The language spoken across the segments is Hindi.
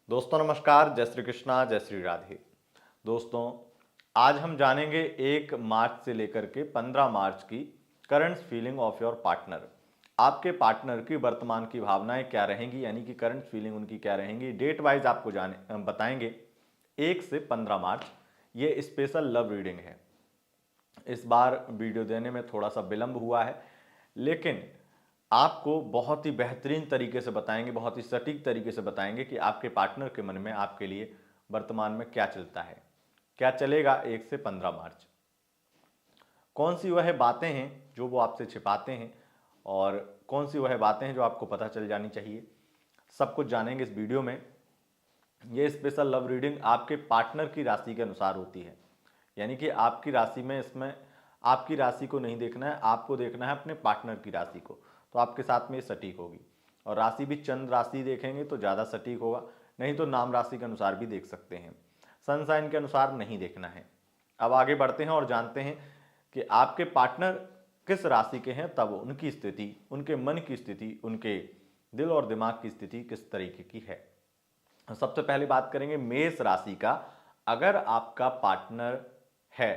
दोस्तों नमस्कार, जय श्री कृष्णा, जय श्री राधे। दोस्तों आज हम जानेंगे 1 मार्च से लेकर के 15 मार्च की current feeling of your partner. आपके पार्टनर की वर्तमान की भावनाएं क्या रहेंगी, यानी कि करंट फीलिंग उनकी क्या रहेंगी, डेट वाइज आपको जाने बताएंगे। 1 से 15 मार्च ये स्पेशल लव रीडिंग है। इस बार वीडियो देने में थोड़ा सा विलंब हुआ है, लेकिन आपको बहुत ही बेहतरीन तरीके से बताएंगे, बहुत ही सटीक तरीके से बताएंगे कि आपके पार्टनर के मन में आपके लिए वर्तमान में क्या चलता है, क्या चलेगा 1 से 15 मार्च। कौन सी वह बातें हैं जो वो आपसे छिपाते हैं और कौन सी वह बातें हैं जो आपको पता चल जानी चाहिए, सब कुछ जानेंगे इस वीडियो में। ये स्पेशल लव रीडिंग आपके पार्टनर की राशि के अनुसार होती है, यानी कि आपकी राशि में इसमें आपकी राशि को नहीं देखना है, आपको देखना है अपने पार्टनर की राशि को, तो आपके साथ में ये सटीक होगी। और राशि भी चंद्र राशि देखेंगे तो ज़्यादा सटीक होगा, नहीं तो नाम राशि के अनुसार भी देख सकते हैं, सन साइन के अनुसार नहीं देखना है। अब आगे बढ़ते हैं और जानते हैं कि आपके पार्टनर किस राशि के हैं, तब उनकी स्थिति, उनके मन की स्थिति, उनके दिल और दिमाग की स्थिति किस तरीके की है। सबसे पहले बात करेंगे मेष राशि का। अगर आपका पार्टनर है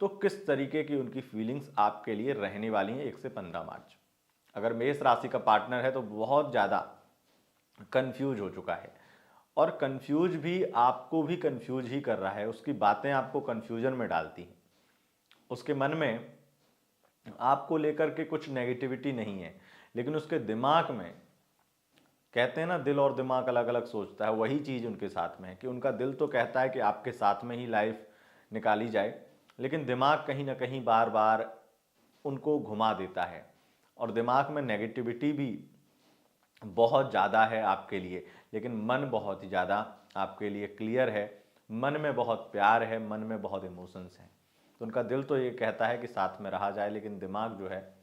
तो किस तरीके की उनकी फीलिंग्स आपके लिए रहने वाली हैं 1 से 15 मार्च। अगर मेष राशि का पार्टनर है तो बहुत ज़्यादा कंफ्यूज हो चुका है, और कंफ्यूज भी आपको भी कंफ्यूज ही कर रहा है, उसकी बातें आपको कंफ्यूजन में डालती हैं। उसके मन में आपको लेकर के कुछ नेगेटिविटी नहीं है, लेकिन उसके दिमाग में, कहते हैं ना दिल और दिमाग अलग अलग सोचता है, वही चीज़ उनके साथ में है कि उनका दिल तो कहता है कि आपके साथ में ही लाइफ निकाली जाए, लेकिन दिमाग कहीं ना कहीं बार बार उनको घुमा देता है। और दिमाग में नेगेटिविटी भी बहुत ज़्यादा है आपके लिए, लेकिन मन बहुत ही ज़्यादा आपके लिए क्लियर है। मन में बहुत प्यार है, मन में बहुत इमोशंस हैं। तो उनका दिल तो ये कहता है कि साथ में रहा जाए, लेकिन दिमाग जो है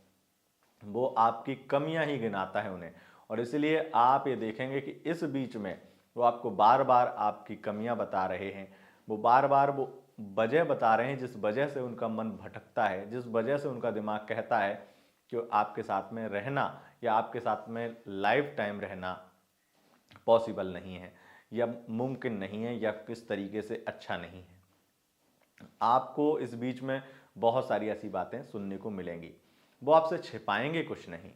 वो आपकी कमियां ही गिनाता है उन्हें। और इसलिए आप ये देखेंगे कि इस बीच में वो आपको बार बार आपकी कमियां बता रहे हैं, वो बार बार वो वजह बता रहे हैं जिस वजह से उनका मन भटकता है, जिस वजह से उनका दिमाग कहता है कि आपके साथ में रहना या आपके साथ में लाइफ टाइम रहना पॉसिबल नहीं है, या मुमकिन नहीं है, या किस तरीके से अच्छा नहीं है। आपको इस बीच में बहुत सारी ऐसी बातें सुनने को मिलेंगी। वो आपसे छिपाएंगे कुछ नहीं,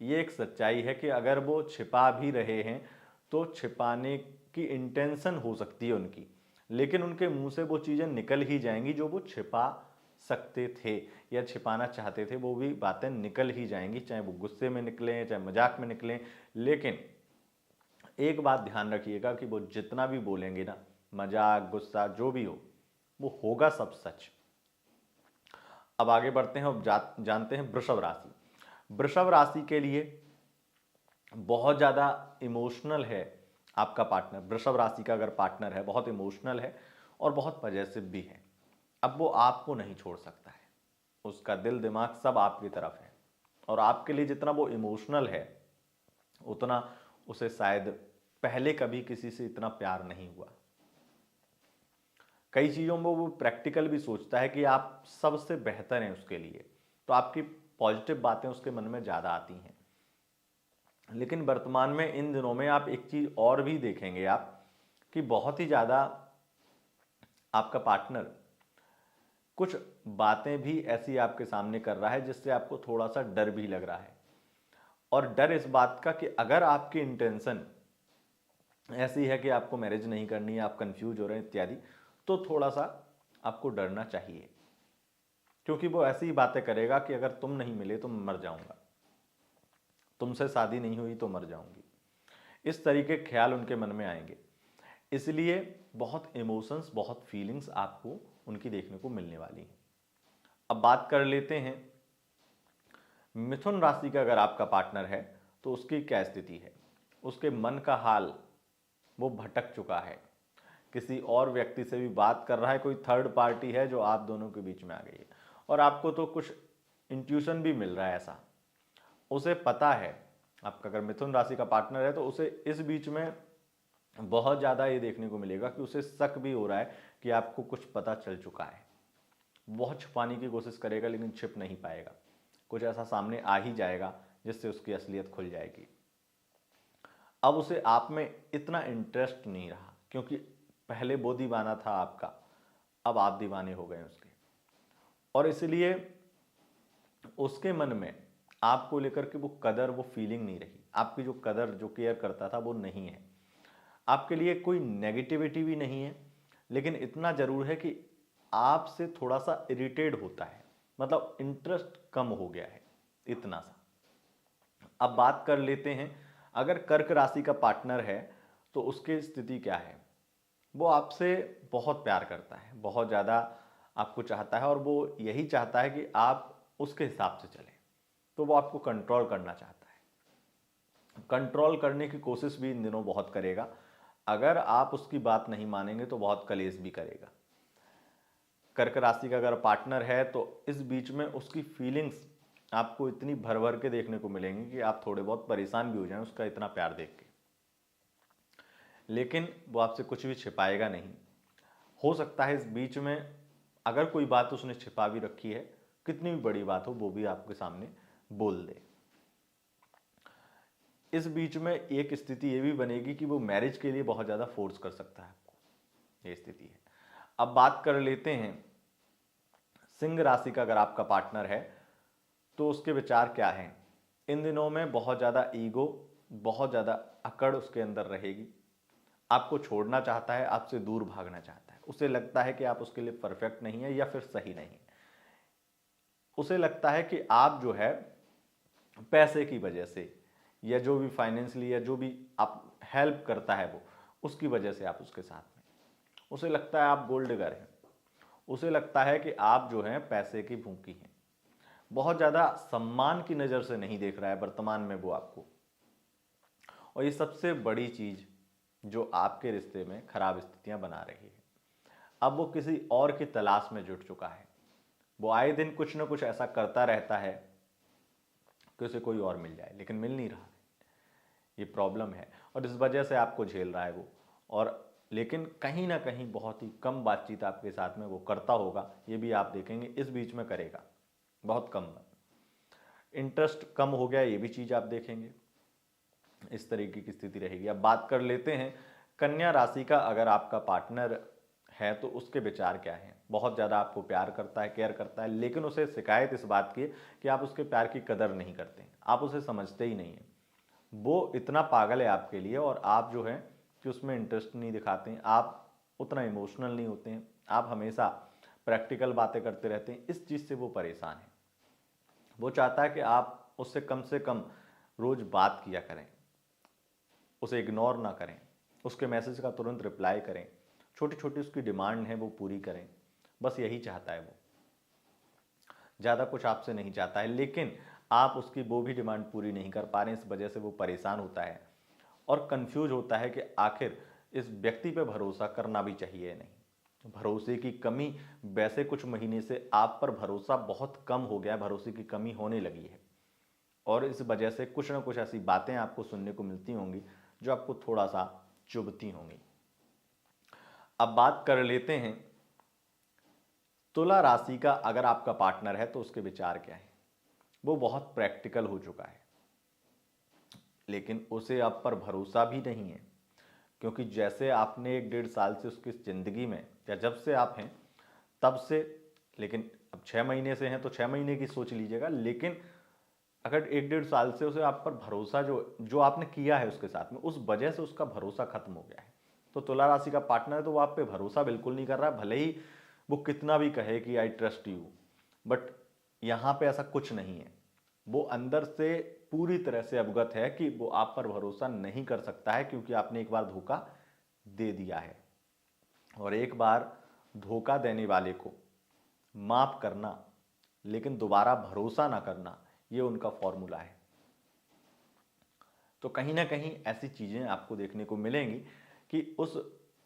ये एक सच्चाई है कि अगर वो छिपा भी रहे हैं तो छिपाने की इंटेंशन हो सकती है उनकी, लेकिन उनके मुंह से वो चीज़ें निकल ही जाएंगी जो वो छिपा सकते थे या छिपाना चाहते थे, वो भी बातें निकल ही जाएंगी, चाहे वो गुस्से में निकलें चाहे मजाक में निकलें। लेकिन एक बात ध्यान रखिएगा कि वो जितना भी बोलेंगे ना, मजाक गुस्सा जो भी हो, वो होगा सब सच। अब आगे बढ़ते हैं और जानते हैं वृषभ राशि। वृषभ राशि के लिए बहुत ज़्यादा इमोशनल है आपका पार्टनर। वृषभ राशि का अगर पार्टनर है, बहुत इमोशनल है और बहुत पजेसिव भी है। अब वो आपको नहीं छोड़ सकता है, उसका दिल दिमाग सब आपकी तरफ है, और आपके लिए जितना वो इमोशनल है उतना उसे शायद पहले कभी किसी से इतना प्यार नहीं हुआ। कई चीज़ों में वो प्रैक्टिकल भी सोचता है कि आप सबसे बेहतर हैं उसके लिए, तो आपकी पॉजिटिव बातें उसके मन में ज़्यादा आती हैं। लेकिन वर्तमान में इन दिनों में आप एक चीज़ और भी देखेंगे आप, कि बहुत ही ज़्यादा आपका पार्टनर कुछ बातें भी ऐसी आपके सामने कर रहा है जिससे आपको थोड़ा सा डर भी लग रहा है। और डर इस बात का कि अगर आपकी इंटेंशन ऐसी है कि आपको मैरिज नहीं करनी है, आप कंफ्यूज हो रहे हैं इत्यादि, तो थोड़ा सा आपको डरना चाहिए, क्योंकि वो ऐसी ही बातें करेगा कि अगर तुम नहीं मिले तो मैं मर जाऊंगा, तुमसे शादी नहीं हुई तो मर जाऊंगी, इस तरीके के ख्याल उनके मन में आएंगे। इसलिए बहुत इमोशंस, बहुत फीलिंग्स आपको उनकी देखने को मिलने वाली हैं। अब बात कर लेते हैं मिथुन राशि का। अगर आपका पार्टनर है तो उसकी क्या स्थिति है। उसके मन का हाल, वो भटक चुका है, किसी और व्यक्ति से भी बात कर रहा है, कोई थर्ड पार्टी है जो आप दोनों के बीच में आ गई है, और आपको तो कुछ इंट्यूशन भी मिल रहा है ऐसा। उसे पता है, आपका अगर मिथुन राशि का पार्टनर है तो उसे इस बीच में बहुत ज़्यादा ये देखने को मिलेगा कि उसे शक भी हो रहा है कि आपको कुछ पता चल चुका है। बहुत छुपाने की कोशिश करेगा लेकिन छिप नहीं पाएगा, कुछ ऐसा सामने आ ही जाएगा जिससे उसकी असलियत खुल जाएगी। अब उसे आप में इतना इंटरेस्ट नहीं रहा, क्योंकि पहले वो दीवाना था आपका, अब आप दीवाने हो गए उसके, और इसलिए उसके मन में आपको लेकर के वो कदर, वो फीलिंग नहीं रही। आपकी जो कदर, जो केयर करता था वो नहीं है। आपके लिए कोई नेगेटिविटी भी नहीं है, लेकिन इतना जरूर है कि आपसे थोड़ा सा इरिटेट होता है, मतलब इंटरेस्ट कम हो गया है, इतना सा। अब बात कर लेते हैं, अगर कर्क राशि का पार्टनर है तो उसकी स्थिति क्या है। वो आपसे बहुत प्यार करता है, बहुत ज़्यादा आपको चाहता है, और वो यही चाहता है कि आप उसके हिसाब से चलें। तो वो आपको कंट्रोल करना चाहता है, कंट्रोल करने की कोशिश भी इन दिनों बहुत करेगा। अगर आप उसकी बात नहीं मानेंगे तो बहुत कलेश भी करेगा। कर्क राशि का अगर पार्टनर है तो इस बीच में उसकी फीलिंग्स आपको इतनी भर भर के देखने को मिलेंगी कि आप थोड़े बहुत परेशान भी हो जाएं उसका इतना प्यार देख के। लेकिन वो आपसे कुछ भी छिपाएगा नहीं। हो सकता है इस बीच में अगर कोई बात उसने छिपा भी रखी है, कितनी भी बड़ी बात हो, वो भी आपके सामने बोल दे। इस बीच में एक स्थिति ये भी बनेगी कि वो मैरिज के लिए बहुत ज़्यादा फोर्स कर सकता है आपको, ये स्थिति है। अब बात कर लेते हैं सिंह राशि का अगर आपका पार्टनर है तो उसके विचार क्या हैं। इन दिनों में बहुत ज़्यादा ईगो, बहुत ज़्यादा अकड़ उसके अंदर रहेगी। आपको छोड़ना चाहता है, आपसे दूर भागना चाहता है। उसे लगता है कि आप उसके लिए परफेक्ट नहीं है या फिर सही नहीं है। उसे लगता है कि आप जो है पैसे की वजह से, या जो भी फाइनेंशियली या जो भी आप हेल्प करता है वो, उसकी वजह से आप उसके साथ में। उसे लगता है आप गोल्ड डिगर हैं। उसे लगता है कि आप जो हैं पैसे की भूखी हैं। बहुत ज़्यादा सम्मान की नज़र से नहीं देख रहा है वर्तमान में वो आपको। और ये सबसे बड़ी चीज़ जो आपके रिश्ते में खराब स्थितियां बना रही है। अब वो किसी और की तलाश में जुट चुका है। वो आए दिन कुछ ना कुछ ऐसा करता रहता है कि उसे कोई और मिल जाए, लेकिन मिल नहीं रहा। ये प्रॉब्लम है और इस वजह से आपको झेल रहा है वो। और लेकिन कहीं ना कहीं बहुत ही कम बातचीत आपके साथ में वो करता होगा, ये भी आप देखेंगे इस बीच में करेगा, बहुत कम। इंटरेस्ट कम हो गया, ये भी चीज़ आप देखेंगे। इस तरीके की स्थिति रहेगी। अब बात कर लेते हैं कन्या राशि का अगर आपका पार्टनर है तो उसके विचार क्या हैं। बहुत ज़्यादा आपको प्यार करता है, केयर करता है, लेकिन उसे शिकायत इस बात की है कि आप उसके प्यार की कदर नहीं करते, आप उसे समझते ही नहीं हैं। वो इतना पागल है आपके लिए और आप जो है कि उसमें इंटरेस्ट नहीं दिखाते हैं, आप उतना इमोशनल नहीं होते हैं, आप हमेशा प्रैक्टिकल बातें करते रहते हैं। इस चीज़ से वो परेशान है। वो चाहता है कि आप उससे कम से कम रोज़ बात किया करें, उसे इग्नोर ना करें, उसके मैसेज का तुरंत रिप्लाई करें, छोटी छोटी उसकी डिमांड है वो पूरी करें। बस यही चाहता है वो, ज़्यादा कुछ आपसे नहीं चाहता है। लेकिन आप उसकी वो भी डिमांड पूरी नहीं कर पा रहे हैं, इस वजह से वो परेशान होता है और कंफ्यूज होता है कि आखिर इस व्यक्ति पे भरोसा करना भी चाहिए या नहीं। भरोसे की कमी, वैसे कुछ महीने से आप पर भरोसा बहुत कम हो गया है, भरोसे की कमी होने लगी है और इस वजह से कुछ ना कुछ ऐसी बातें आपको सुनने को मिलती होंगी जो आपको थोड़ा सा चुभती होंगी। अब बात कर लेते हैं तुला राशि का अगर आपका पार्टनर है तो उसके विचार क्या है। वो बहुत प्रैक्टिकल हो चुका है, लेकिन उसे आप पर भरोसा भी नहीं है, क्योंकि जैसे आपने 1 डेढ़ साल से उसकी ज़िंदगी में, या जब से आप हैं तब से, लेकिन अब 6 महीने से हैं तो 6 महीने की सोच लीजिएगा, लेकिन अगर 1 डेढ़ साल से उसे आप पर भरोसा जो जो आपने किया है उसके साथ में, उस वजह से उसका भरोसा खत्म हो गया है। तो तुला राशि का पार्टनर है तो वो आप पे भरोसा बिल्कुल नहीं कर रहा, भले ही वो कितना भी कहे कि आई ट्रस्ट यू, बट यहाँ पे ऐसा कुछ नहीं है। वो अंदर से पूरी तरह से अवगत है कि वो आप पर भरोसा नहीं कर सकता है, क्योंकि आपने एक बार धोखा दे दिया है। और एक बार धोखा देने वाले को माफ करना, लेकिन दोबारा भरोसा ना करना, ये उनका फॉर्मूला है। तो कहीं ना कहीं ऐसी चीज़ें आपको देखने को मिलेंगी कि उस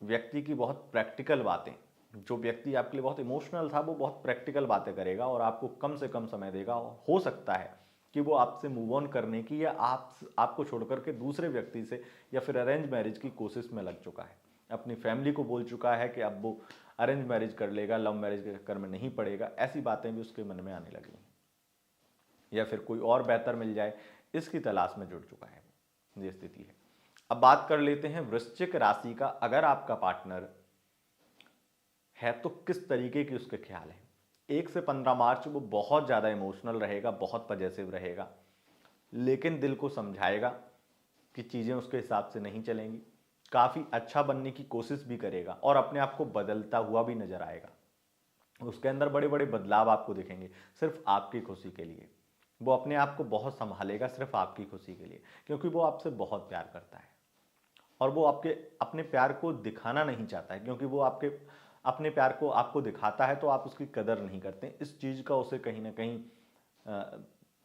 व्यक्ति की बहुत प्रैक्टिकल बातें, जो व्यक्ति आपके लिए बहुत इमोशनल था वो बहुत प्रैक्टिकल बातें करेगा और आपको कम से कम समय देगा। हो सकता है कि वो आपसे मूव ऑन करने की, या आपको छोड़ करके दूसरे व्यक्ति से या फिर अरेंज मैरिज की कोशिश में लग चुका है, अपनी फैमिली को बोल चुका है कि अब वो अरेंज मैरिज कर लेगा, लव मैरिज के चक्कर में नहीं पड़ेगा। ऐसी बातें भी उसके मन में आने लगी, या फिर कोई और बेहतर मिल जाए इसकी तलाश में जुट चुका है। ये स्थिति है। अब बात कर लेते हैं वृश्चिक राशि का। अगर आपका पार्टनर है तो किस तरीके की उसके ख्याल हैं। 1 से 15 मार्च वो बहुत ज़्यादा इमोशनल रहेगा, बहुत पजेसिव रहेगा, लेकिन दिल को समझाएगा कि चीज़ें उसके हिसाब से नहीं चलेंगी। काफ़ी अच्छा बनने की कोशिश भी करेगा और अपने आप को बदलता हुआ भी नजर आएगा। उसके अंदर बड़े बड़े बदलाव आपको दिखेंगे सिर्फ आपकी खुशी के लिए। वो अपने आप को बहुत संभालेगा सिर्फ आपकी खुशी के लिए, क्योंकि वो आपसे बहुत प्यार करता है और वो आपके अपने प्यार को दिखाना नहीं चाहता है, क्योंकि वो आपके अपने प्यार को आपको दिखाता है तो आप उसकी कदर नहीं करते। इस चीज़ का उसे कहीं ना कहीं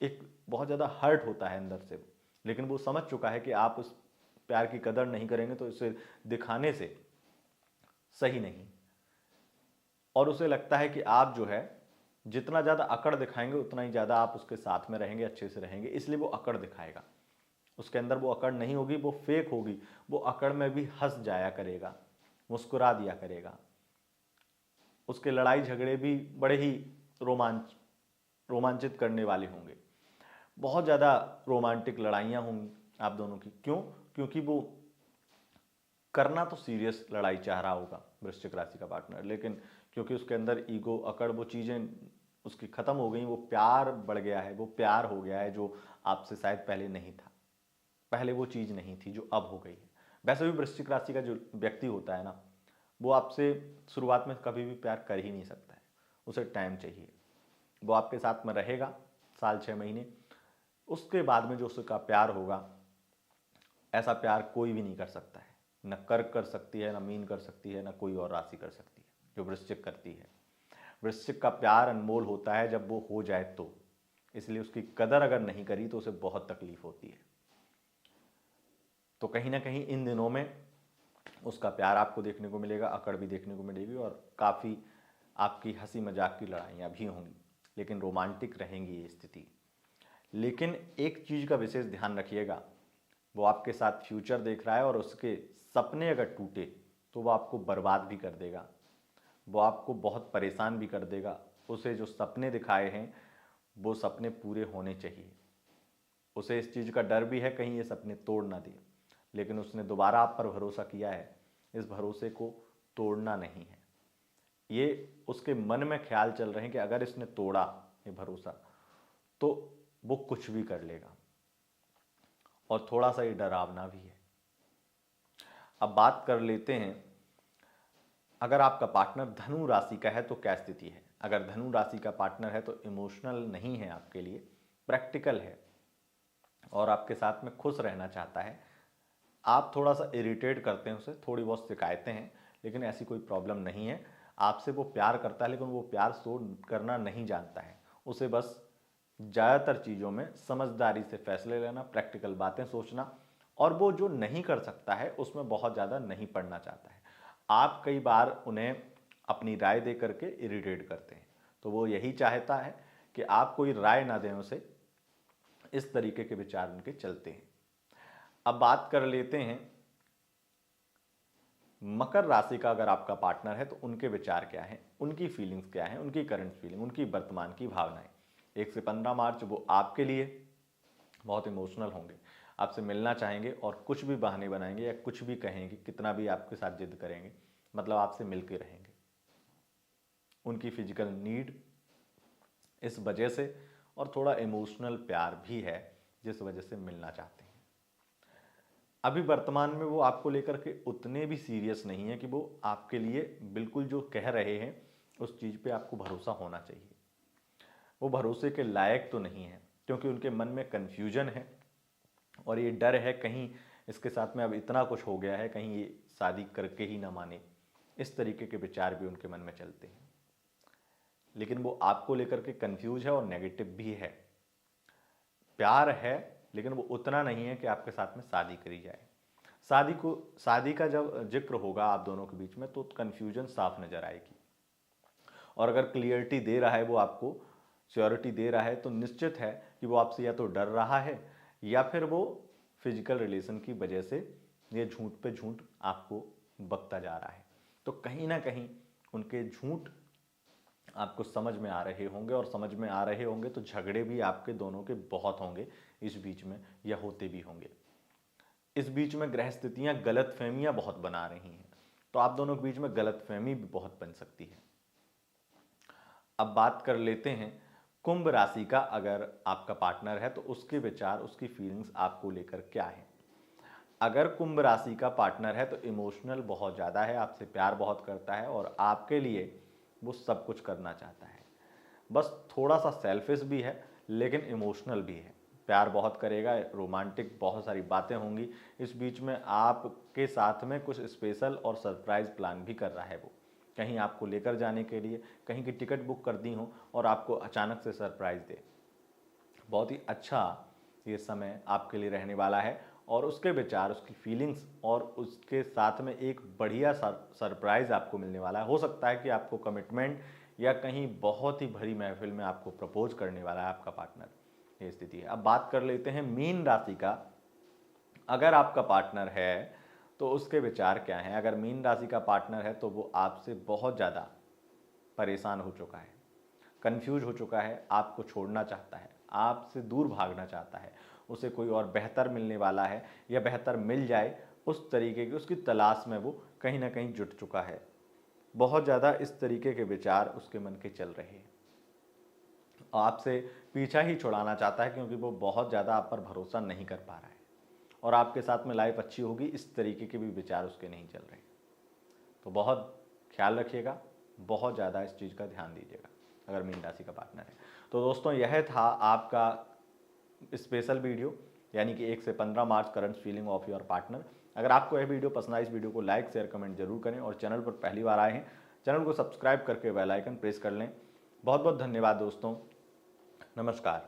एक बहुत ज़्यादा हर्ट होता है अंदर से, लेकिन वो समझ चुका है कि आप उस प्यार की कदर नहीं करेंगे तो इसे दिखाने से सही नहीं। और उसे लगता है कि आप जो है जितना ज़्यादा अकड़ दिखाएंगे उतना ही ज़्यादा आप उसके साथ में रहेंगे, अच्छे से रहेंगे, इसलिए वो अकड़ दिखाएगा। उसके अंदर वो अकड़ नहीं होगी, वो फेक होगी। वो अकड़ में भी हंस जाया करेगा, मुस्कुरा दिया करेगा। उसके लड़ाई झगड़े भी बड़े ही रोमांचित करने वाले होंगे। बहुत ज़्यादा रोमांटिक लड़ाइयाँ होंगी आप दोनों की। क्यों? क्योंकि वो करना तो सीरियस लड़ाई चाह रहा होगा वृश्चिक राशि का पार्टनर, लेकिन क्योंकि उसके अंदर ईगो, अकड़, वो चीज़ें उसकी ख़त्म हो गई। वो प्यार बढ़ गया है, वो प्यार हो गया है जो आपसे शायद पहले नहीं था। पहले वो चीज़ नहीं थी जो अब हो गई है। वैसे भी वृश्चिक राशि का जो व्यक्ति होता है ना, वो आपसे शुरुआत में कभी भी प्यार कर ही नहीं सकता है। उसे टाइम चाहिए। वो आपके साथ में रहेगा साल 6 महीने, उसके बाद में जो उसका प्यार होगा, ऐसा प्यार कोई भी नहीं कर सकता है। न कर्क कर सकती है, न मीन कर सकती है, न कोई और राशि कर सकती है जो वृश्चिक करती है। वृश्चिक का प्यार अनमोल होता है जब वो हो जाए तो, इसलिए उसकी कदर अगर नहीं करी तो उसे बहुत तकलीफ होती है। तो कहीं ना कहीं इन दिनों में उसका प्यार आपको देखने को मिलेगा, अकड़ भी देखने को मिलेगी और काफ़ी आपकी हंसी मजाक की लड़ाइयाँ भी होंगी, लेकिन रोमांटिक रहेंगी ये स्थिति। लेकिन एक चीज़ का विशेष ध्यान रखिएगा, वो आपके साथ फ्यूचर देख रहा है और उसके सपने अगर टूटे तो वो आपको बर्बाद भी कर देगा, वो आपको बहुत परेशान भी कर देगा। उसे जो सपने दिखाए हैं वो सपने पूरे होने चाहिए। उसे इस चीज़ का डर भी है कहीं ये सपने तोड़ ना दे, लेकिन उसने दोबारा आप पर भरोसा किया है, इस भरोसे को तोड़ना नहीं है। ये उसके मन में ख्याल चल रहे हैं कि अगर इसने तोड़ा ये भरोसा तो वो कुछ भी कर लेगा, और थोड़ा सा ये डरावना भी है। अब बात कर लेते हैं, अगर आपका पार्टनर धनु राशि का है तो क्या स्थिति है। अगर धनु राशि का पार्टनर है तो इमोशनल नहीं है आपके लिए, प्रैक्टिकल है और आपके साथ में खुश रहना चाहता है। आप थोड़ा सा इरिटेट करते हैं उसे, थोड़ी बहुत शिकायतें हैं, लेकिन ऐसी कोई प्रॉब्लम नहीं है। आपसे वो प्यार करता है, लेकिन वो प्यार शो करना नहीं जानता है। उसे बस ज़्यादातर चीज़ों में समझदारी से फैसले लेना, प्रैक्टिकल बातें सोचना, और वो जो नहीं कर सकता है उसमें बहुत ज़्यादा नहीं पड़ना चाहता है। आप कई बार उन्हें अपनी राय दे करके इरिटेट करते हैं, तो वो यही चाहता है कि आप कोई राय ना दें उसे। इस तरीके के विचार उनके चलते हैं। अब बात कर लेते हैं मकर राशि का। अगर आपका पार्टनर है तो उनके विचार क्या हैं, उनकी फीलिंग्स क्या हैं, उनकी करंट फीलिंग, उनकी वर्तमान की भावनाएं। 1 से 15 मार्च वो आपके लिए बहुत इमोशनल होंगे, आपसे मिलना चाहेंगे और कुछ भी बहाने बनाएंगे या कुछ भी कहेंगे, कितना भी आपके साथ जिद करेंगे, मतलब आपसे मिल के रहेंगे। उनकी फिजिकल नीड इस वजह से, और थोड़ा इमोशनल प्यार भी है जिस वजह से मिलना चाहते हैं। अभी वर्तमान में वो आपको लेकर के उतने भी सीरियस नहीं है कि वो आपके लिए बिल्कुल जो कह रहे हैं उस चीज़ पे आपको भरोसा होना चाहिए। वो भरोसे के लायक तो नहीं है, क्योंकि उनके मन में कन्फ्यूजन है और ये डर है कहीं इसके साथ में अब इतना कुछ हो गया है, कहीं ये शादी करके ही ना माने। इस तरीके के विचार भी उनके मन में चलते हैं, लेकिन वो आपको लेकर के कंफ्यूज है और नेगेटिव भी है। प्यार है लेकिन वो उतना नहीं है कि आपके साथ में शादी करी जाए। शादी का जब जिक्र होगा आप दोनों के बीच में तो कन्फ्यूजन साफ नजर आएगी। और अगर क्लियरिटी दे रहा है वो आपको, श्योरिटी दे रहा है, तो निश्चित है कि वो आपसे या तो डर रहा है या फिर वो फिजिकल रिलेशन की वजह से ये झूठ पे झूठ आपको बकता जा रहा है। तो कहीं ना कहीं उनके झूठ आपको समझ में आ रहे होंगे, और समझ में आ रहे होंगे तो झगड़े भी आपके दोनों के बहुत होंगे इस बीच में, या होते भी होंगे। इस बीच में ग्रह स्थितियां गलतफहमियां बहुत बना रही हैं, तो आप दोनों के बीच में गलतफहमी भी बहुत बन सकती है। अब बात कर लेते हैं कुंभ राशि का। अगर आपका पार्टनर है तो उसके विचार, उसकी फीलिंग्स आपको लेकर क्या है। अगर कुंभ राशि का पार्टनर है तो इमोशनल बहुत ज़्यादा है, आपसे प्यार बहुत करता है और आपके लिए वो सब कुछ करना चाहता है। बस थोड़ा सा सेल्फिश भी है, लेकिन इमोशनल भी है। प्यार बहुत करेगा, रोमांटिक बहुत सारी बातें होंगी। इस बीच में आपके साथ में कुछ स्पेशल और सरप्राइज प्लान भी कर रहा है वो, कहीं आपको लेकर जाने के लिए, कहीं की टिकट बुक कर दी हो और आपको अचानक से सरप्राइज दे। बहुत ही अच्छा ये समय आपके लिए रहने वाला है और उसके विचार, उसकी फीलिंग्स और उसके साथ में एक बढ़िया सरप्राइज़ आपको मिलने वाला है। हो सकता है कि आपको कमिटमेंट या कहीं बहुत ही भरी महफिल में आपको प्रपोज करने वाला है आपका पार्टनर, ये स्थिति है। अब बात कर लेते हैं मीन राशि का। अगर आपका पार्टनर है तो उसके विचार क्या हैं। अगर मीन राशि का पार्टनर है तो वो आपसे बहुत ज़्यादा परेशान हो चुका है, कंफ्यूज हो चुका है, आपको छोड़ना चाहता है, आपसे दूर भागना चाहता है। उसे कोई और बेहतर मिलने वाला है या बेहतर मिल जाए उस तरीके की उसकी तलाश में वो कहीं ना कहीं जुट चुका है। बहुत ज़्यादा इस तरीके के विचार उसके मन के चल रहे हैं। आपसे पीछा ही छुड़ाना चाहता है क्योंकि वो बहुत ज़्यादा आप पर भरोसा नहीं कर पा रहा है और आपके साथ में लाइफ अच्छी होगी इस तरीके के भी विचार उसके नहीं चल रहे। तो बहुत ख्याल रखिएगा, बहुत ज़्यादा इस चीज़ का ध्यान दीजिएगा अगर मीन राशि का पार्टनर है। तो दोस्तों यह था आपका स्पेशल वीडियो, यानी कि 1 से 15 March current feeling of your partner. अगर आपको यह वीडियो पसंद आए, इस वीडियो को लाइक शेयर कमेंट जरूर करें और चैनल पर पहली बार आए हैं चैनल को सब्सक्राइब करके बेल आइकन प्रेस कर लें। बहुत बहुत धन्यवाद दोस्तों, नमस्कार।